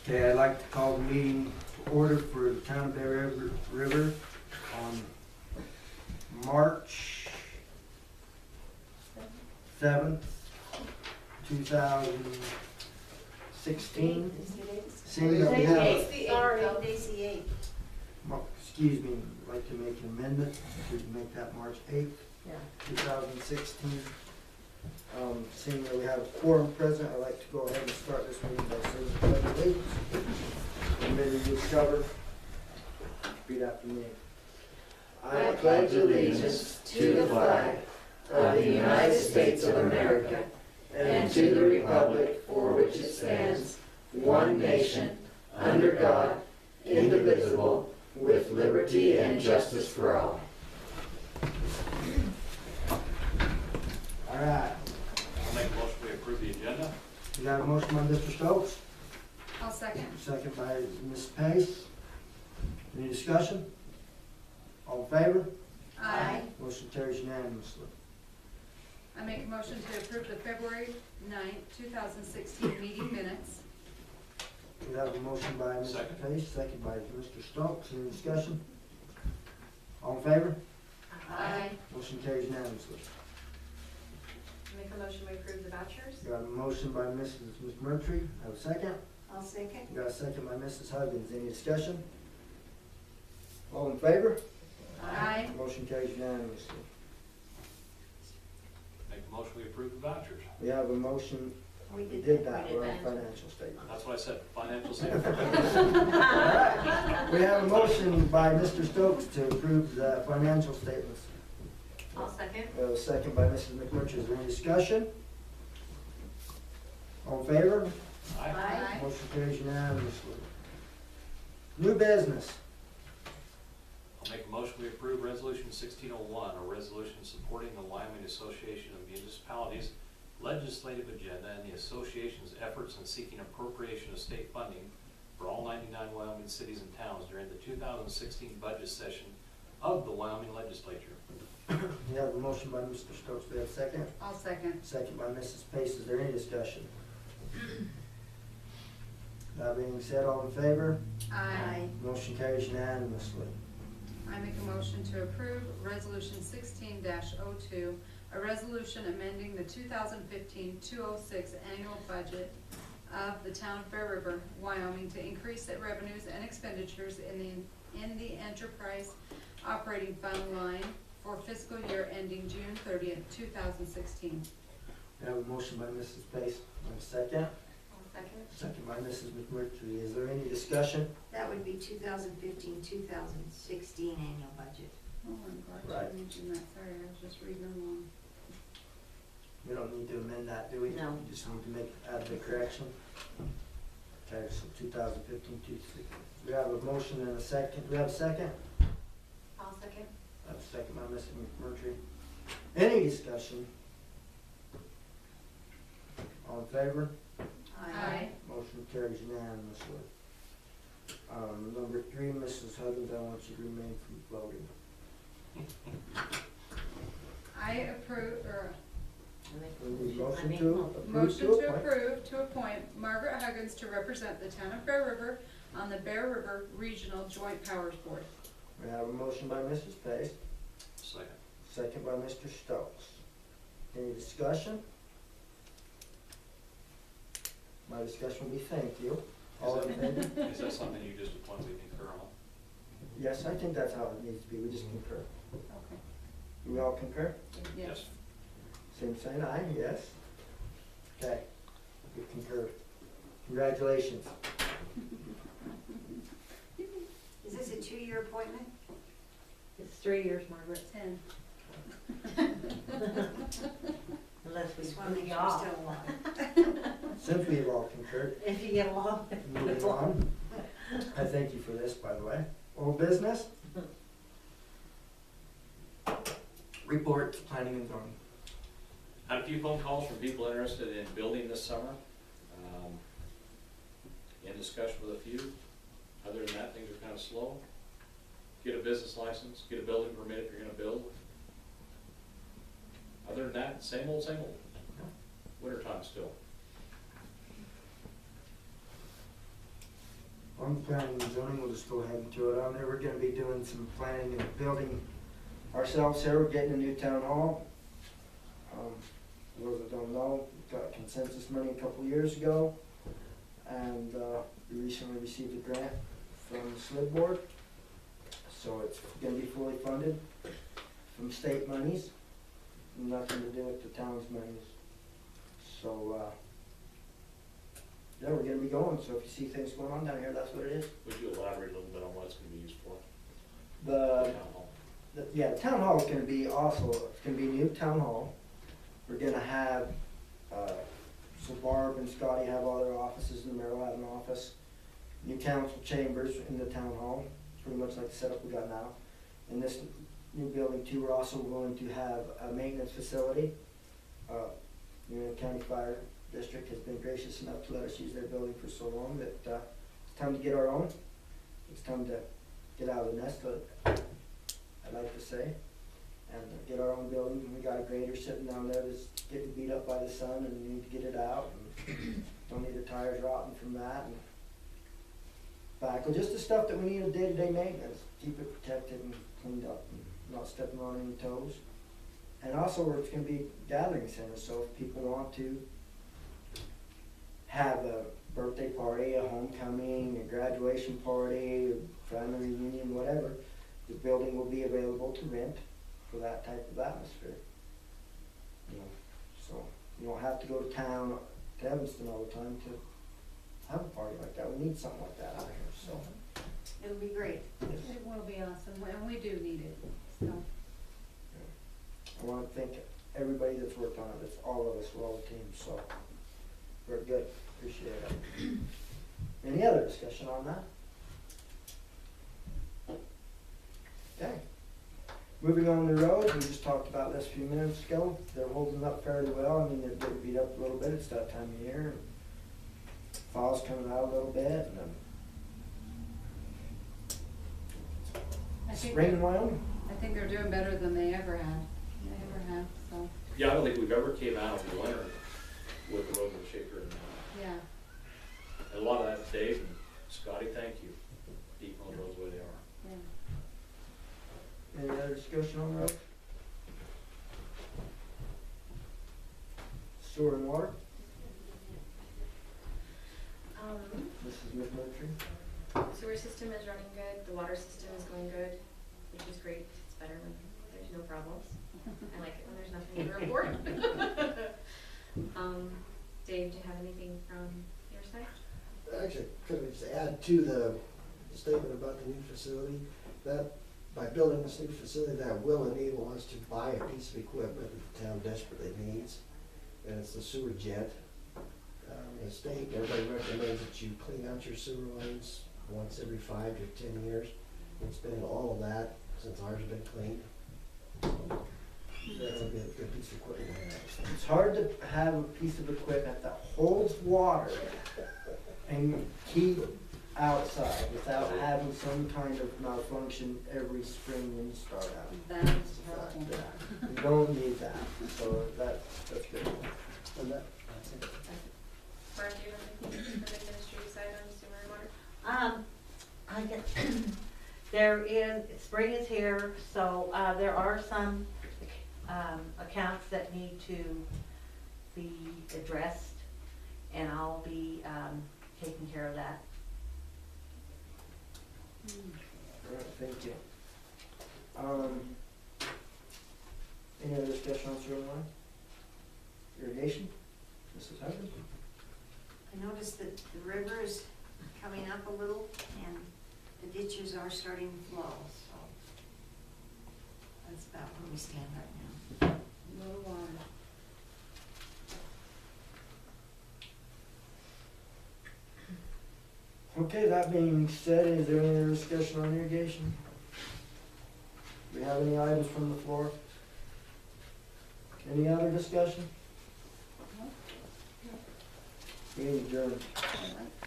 Okay, I'd like to call the meeting to order for the town of Bear River on March 7th, 2016. Seeing that we have, Today's the 8th. excuse me, I'd like to make an amendment to make that March 8th, 2016. Seeing that we have a quorum present, I'd like to go ahead and start this meeting by saying the pledge of allegiance. Committee will cover. Repeat after me. I pledge allegiance to the flag of the United States of America and to the republic for which it stands, one nation, under God, indivisible, with liberty and justice for all. All right. I'll make a motion we approve the agenda. We got a motion by Mr. Stokes, I'll second. second by Ms. Pace. Any discussion? All in favor? Aye. Motion carries unanimously. I make a motion to approve the February 9th, 2016 meeting minutes. We have a motion by Mr. Second. Pace, second by Mr. Stokes. Any discussion? All in favor? Aye. Motion carries unanimously. Make a motion we approve the vouchers? We got a motion by Ms. McMurtry. Have a second? I'll second. We got a second by Mrs. Huggins. Any discussion? All in favor? Aye. Motion carries unanimously. Make a motion we approve the vouchers. We have a motion, we did that, we're on financial statement. That's what I said, financial statement. We have a motion by Mr. Stokes to approve the financial statements. I'll second. We have a second by Mrs. McMurtry. Is there any discussion? All in favor? Aye. Motion carries unanimously. New business. I'll make a motion we approve resolution 1601, a resolution supporting the Wyoming Association of Municipalities legislative agenda and the association's efforts in seeking appropriation of state funding for all 99 Wyoming cities and towns during the 2016 budget session of the Wyoming legislature. We have a motion by Mr. Stokes. Do we have a second? I'll second. Second by Mrs. Pace. Is there any discussion? That being said, all in favor? Aye. Motion carries unanimously. I make a motion to approve Resolution 16-02, a resolution amending the 2015-206 annual budget of the town of Bear River, Wyoming, to increase the revenues and expenditures in the enterprise operating fund line for fiscal year ending June 30th, 2016. We have a motion by Mrs. Pace. And a second? I'll second. Second by Mrs. McMurtry. Is there any discussion? That would be 2015-2016 annual budget. Oh, I'm glad Right. you mentioned that. Sorry, I was just reading along. We don't need to amend that, do we? No. We just need to add the correction. Okay, so 2015-216. We have a motion and a second. Do we have a second? I'll second. I have a second by Mrs. McMurtry. Any discussion? All in favor? Aye. Motion carries unanimously. Number 3, Mrs. Huggins, I want you to remain from voting. I approve, or We need a motion I to make approve motion to to appoint. approve to appoint Margaret Huggins to represent the town of Bear River on the Bear River Regional Joint Powers Board. We have a motion by Mrs. Pace, Second. second by Mr. Stokes. Any discussion? My discussion will be thank you. All in favor? Is that something you just appoint we concur on? Yes, I think that's how it needs to be. We just concur. Okay. We all concur? Yes. Same sign, aye, yes. Okay, we concur. Congratulations. Is this a 2-year appointment? It's 3 years, Margaret. 10. Unless we Just want wanna to make make sure sure we're we're still alive. Since we've all concurred, If you get along. moving on. I thank you for this, by the way. Old business? Report, planning and zoning. Had a few phone calls from people interested in building this summer. In discussion with a few. Other than that, things are kind of slow. Get a business license, get a building permit if you're gonna build. Other than that, same old, same old. Winter time still. On planning and zoning, we'll just go ahead and throw it on there. We're gonna be doing some planning and building ourselves here. We're getting a new town hall. Those that don't know, we got consensus money a couple of years ago. And, we recently received a grant from the SLID board. So it's gonna be fully funded from state monies, nothing to do with the town's monies. So, yeah, we're gonna be going, so if you see things going on down here, that's what it is. Would you elaborate a little bit on what it's gonna be used for? The, Town hall. yeah, the town hall is gonna be also, it's gonna be a new town hall. We're gonna have, so Barb and Scotty have all their offices, and the mayor will have an office. New council chambers in the town hall, pretty much like the setup we got now. In this new building too, we're also going to have a maintenance facility. Union County Fire District has been gracious enough to let us use their building for so long that, it's time to get our own. It's time to get out of the nest, I'd like to say, and get our own building. We got a grader sitting down there that's getting beat up by the sun, and we need to get it out, and don't need the tires rotting from that, and back, just the stuff that we need a day-to-day maintenance, keep it protected and cleaned up, and not stepping on any toes. And also, where it's gonna be a gathering center, so if people want to have a birthday party, a homecoming, a graduation party, a family reunion, whatever, the building will be available to rent for that type of atmosphere. You know, so you don't have to go to town, to Evanston all the time to have a party like that. We need something like that out here, so. It'll be great. It will be awesome, and we do need it, so. I wanna thank everybody that's worked on it. It's all of us, we're all a team, so. Very good, appreciate it. Any other discussion on that? Okay. Moving on the roads, we just talked about this a few minutes ago. They're holding up fairly well. I mean, they're getting beat up a little bit. It's that time of year. Fall's coming out a little bit, and I think spring in they're- Wyoming. I think they're doing better than they ever have, so, Yeah, I don't think we've ever came out of the winter with the road in shaker and, yeah. and a lot of that, Dave and Scotty, thank you, keeping those roads the way they are. Yeah. Any other discussion on the road? Sewer and water? Mrs. McMurtry? Sewer system is running good, the water system is going good, which is great, it's better when there's no problems. I like it when there's nothing to report. Dave, do you have anything from your side? Actually, could we just add to the statement about the new facility, that by building this new facility, that will enable us to buy a piece of equipment that the town desperately needs, and it's the sewer jet. The state, everybody recommends that you clean out your sewer lines once every 5 to 10 years. It's been all of that since ours has been cleaned. That'll be a good piece of equipment. It's hard to have a piece of equipment that holds water and keep outside without having some kind of malfunction every spring when you start out. That's helpful. Yeah, you don't need that, so that's good. And that, Barb, do you have anything from the administrative side on sewer and water? I get, there is, spring is here, so, there are some, accounts that need to be addressed, and I'll be, taking care of that. all right, thank you. Any other discussion on sewer and water? Irrigation? Mrs. Hubbard? I noticed that the river is coming up a little, and the ditches are starting to flow, so that's about where we stand right now. Little water. Okay, that being said, is there any other discussion on irrigation? Do we have any items from the floor? Any other discussion? Meeting adjourned. All right.